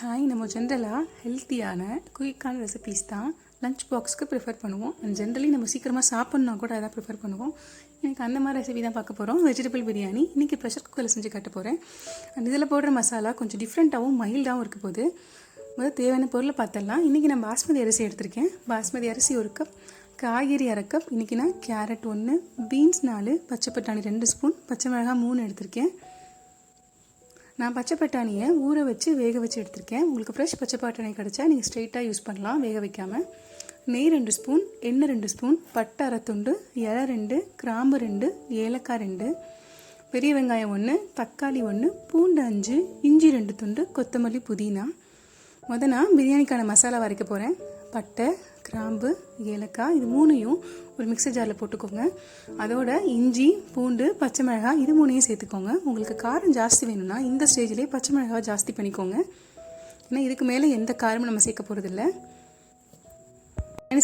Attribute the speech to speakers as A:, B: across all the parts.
A: Hi, நம்ம ஜென்ரலாக ஹெல்த்தியான குயிக்கான ரெசிபீஸ் தான் லஞ்ச் பாக்ஸ்க்கு ப்ரிஃபர் பண்ணுவோம். அண்ட் ஜென்ரலி நம்ம சீக்கிரமாக சாப்பிட்ணுன்னா கூட அதான் ப்ரிஃபர் பண்ணுவோம். எனக்கு அந்த மாதிரி ரெசிபி தான் பார்க்க போகிறோம். வெஜிடபிள் பிரியாணி இன்றைக்கி ப்ரெஷர் குக்கரில் செஞ்சு காட்ட போகிறேன். அண்ட் இதில் போடுற மசாலா கொஞ்சம் டிஃப்ரெண்ட்டாகவும் மைல்டாகவும் இருக்க போது. முதல் தேவையான பொருளை பார்த்துடலாம். இன்றைக்கி நான் பாஸ்மதி அரிசி எடுத்திருக்கேன். பாஸ்மதி அரிசி 1 கப், காய்கறி 1/2 கப். இன்றைக்கி நான் கேரட் 1, பீன்ஸ் 4, பச்சை பட்டாணி 2 ஸ்பூன், பச்சை மிளகாய் 3 எடுத்திருக்கேன். நான் பச்சை பட்டாணியை ஊற வச்சு வேக வச்சு எடுத்திருக்கேன். உங்களுக்கு ஃப்ரெஷ் பச்சை பட்டாணி கிடச்சா நீங்கள் ஸ்ட்ரெயிட்டாக யூஸ் பண்ணலாம், வேக வைக்காமல். நெய் 2 ஸ்பூன், எண்ணெய் 2 ஸ்பூன், பட்டை 1/2 துண்டு, இலை 2, கிராம்பு 2, ஏலக்காய் 2, பெரிய வெங்காயம் 1, தக்காளி 1, பூண்டு 5, இஞ்சி 2 துண்டு, கொத்தமல்லி, புதினா. நான் பிரியாணிக்கான மசாலா வரைக்க போகிறேன். பட்டை, கிராம்பு, ஏலக்காய் இது 3ஐயும் ஒரு மிக்சர் ஜாரில் போட்டுக்கோங்க. அதோட இஞ்சி, பூண்டு, பச்சை மிளகாய் இது 3ஐயும் சேர்த்துக்கோங்க. உங்களுக்கு காரம் ஜாஸ்தி வேணும்னா இந்த ஸ்டேஜ்லேயே பச்சை மிளகாய் ஜாஸ்தி பண்ணிக்கோங்க. ஏன்னா இதுக்கு மேலே எந்த காரமும் நம்ம சேர்க்க போகிறதில்ல.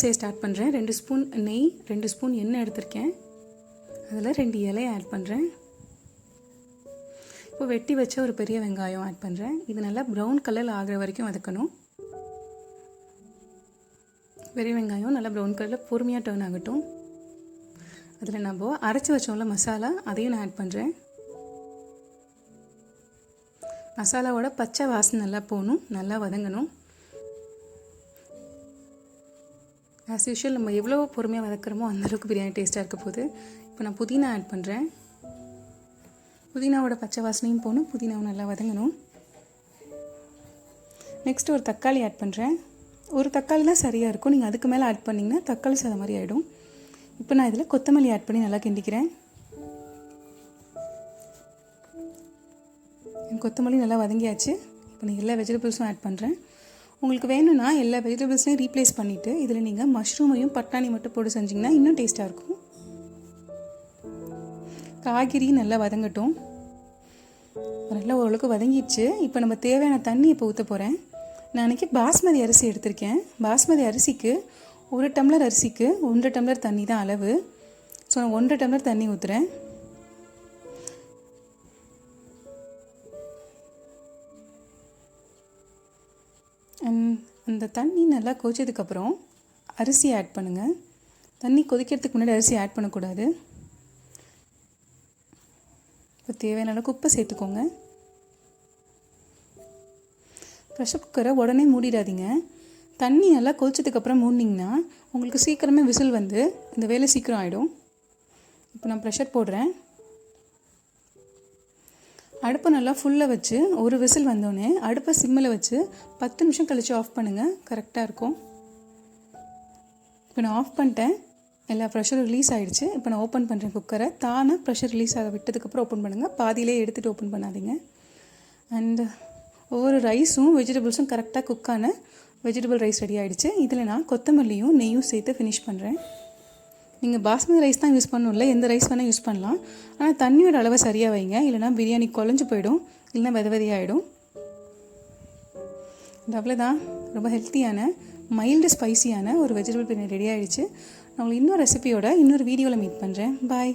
A: செய்ய ஸ்டார்ட் பண்ணுறேன். 2 ஸ்பூன் நெய், 2 ஸ்பூன் எண்ணெய் எடுத்திருக்கேன். அதில் 2 இலையை ஆட் பண்ணுறேன். இப்போ வெட்டி வச்ச ஒரு பெரிய வெங்காயம் ஆட் பண்ணுறேன். இது நல்லா ப்ரௌன் கலர் ஆகிற வரைக்கும் வதக்கணும். பெரிய வெங்காயம் நல்லா ப்ரௌன் கலரில் பொறுமையாக டர்ன் ஆகட்டும். அதில் நம்ம அரைச்சி வச்சோம்ல மசாலா, அதையும் நான் ஆட் பண்ணுறேன். மசாலாவோட பச்சை வாசனை நல்லா போகணும், நல்லா வதங்கணும். ஆஸ் யூஷுவல் நம்ம எவ்வளோ பொறுமையாக வதக்குறோமோ அந்தளவுக்கு பிரியாணி டேஸ்ட்டாக இருக்க போகுது. இப்போ நான் புதினா ஆட் பண்ணுறேன். புதினாவோட பச்சை வாசனையும் போகணும், புதினாவும் நல்லா வதங்கணும். நெக்ஸ்ட் ஒரு தக்காளி ஆட் பண்ணுறேன். ஒரு தக்காளிலாம் சரியாக இருக்கும். நீங்கள் அதுக்கு மேலே ஆட் பண்ணிங்கன்னா தக்காளி சாதம் மாதிரி ஆகிடும். இப்போ நான் இதில் கொத்தமல்லி ஆட் பண்ணி நல்லா கிண்டிக்கிறேன். கொத்தமல்லி நல்லா வதங்கியாச்சு. இப்போ நான் எல்லா வெஜிடபிள்ஸும் ஆட் பண்ணுறேன். உங்களுக்கு வேணும்னா எல்லா வெஜிடபிள்ஸையும் ரீப்ளேஸ் பண்ணிவிட்டு இதில் நீங்கள் மஷ்ரூமையும் பட்டாணி மட்டும் போட்டு செஞ்சிங்கன்னா இன்னும் டேஸ்ட்டாக இருக்கும். காய்கறி நல்லா வதங்கட்டும். நல்லா ஓரளவுக்கு வதங்கிடுச்சு. இப்போ நம்ம தேவையான தண்ணி இப்போ ஊற்ற போகிறேன். நான் அன்றைக்கி பாஸ்மதி அரிசி எடுத்திருக்கேன். பாஸ்மதி அரிசிக்கு 1 டம்ளர் அரிசிக்கு 1 டம்ளர் தண்ணி தான் அளவு. ஸோ நான் 1 டம்ளர் தண்ணி ஊற்றுறேன். அந்த தண்ணி நல்லா கொதிச்சதுக்கப்புறம் அரிசி ஆட் பண்ணுங்கள். தண்ணி கொதிக்கிறதுக்கு முன்னாடி அரிசி ஆட் பண்ணக்கூடாது. இப்போ தேவையான அளவுக்கு உப்பு சேர்த்துக்கோங்க. ப்ரெஷர் குக்கரை உடனே மூடிடாதீங்க. தண்ணி நல்லா கொதிச்சதுக்கப்புறம் மூடினீங்கன்னா உங்களுக்கு சீக்கிரமே விசில் வந்து இந்த வேலை சீக்கிரம் ஆகிடும். இப்போ நான் ப்ரெஷர் போடுறேன். அடுப்பை நல்லா ஃபுல்லாக வச்சு ஒரு விசில் வந்தோடனே அடுப்பை சிம்மில் வச்சு 10 நிமிஷம் கழித்து ஆஃப் பண்ணுங்கள். கரெக்டாக இருக்கும். இப்போ நான் ஆஃப் பண்ணிட்டேன். எல்லா ப்ரெஷரும் ரிலீஸ் ஆகிடுச்சு. இப்போ நான் ஓப்பன் பண்ணுறேன் குக்கரை. தானே ப்ரெஷர் ரிலீஸ் ஆக விட்டதுக்கப்புறம் ஓப்பன் பண்ணுங்கள். பாதியிலே எடுத்துகிட்டு ஓப்பன் பண்ணாதீங்க. அண்டு ஒவ்வொரு ரைஸும் வெஜிடபிள்ஸும் கரெக்டாக குக்கான வெஜிடபிள் ரைஸ் ரெடி ஆகிடுச்சு. இதில் நான் கொத்தமல்லியும் நெய்யும் சேர்த்து ஃபினிஷ் பண்ணுறேன். நீங்கள் பாஸ்மதி ரைஸ் தான் யூஸ் பண்ணணும்ல, எந்த ரைஸ் வேணால் யூஸ் பண்ணலாம். ஆனால் தண்ணியோட அளவை சரியாக வைங்க, இல்லைனா பிரியாணி குழஞ்சு போயிடும், இல்லைனா விதவிதையாகிடும். அவ்வளோதான். ரொம்ப ஹெல்த்தியான மைல்டு ஸ்பைசியான ஒரு வெஜிடபிள் பிரியாணி ரெடி ஆகிடுச்சு. நான் உங்களுக்கு இன்னொரு ரெசிபியோட இன்னொரு வீடியோவில் மீட் பண்ணுறேன். பாய்.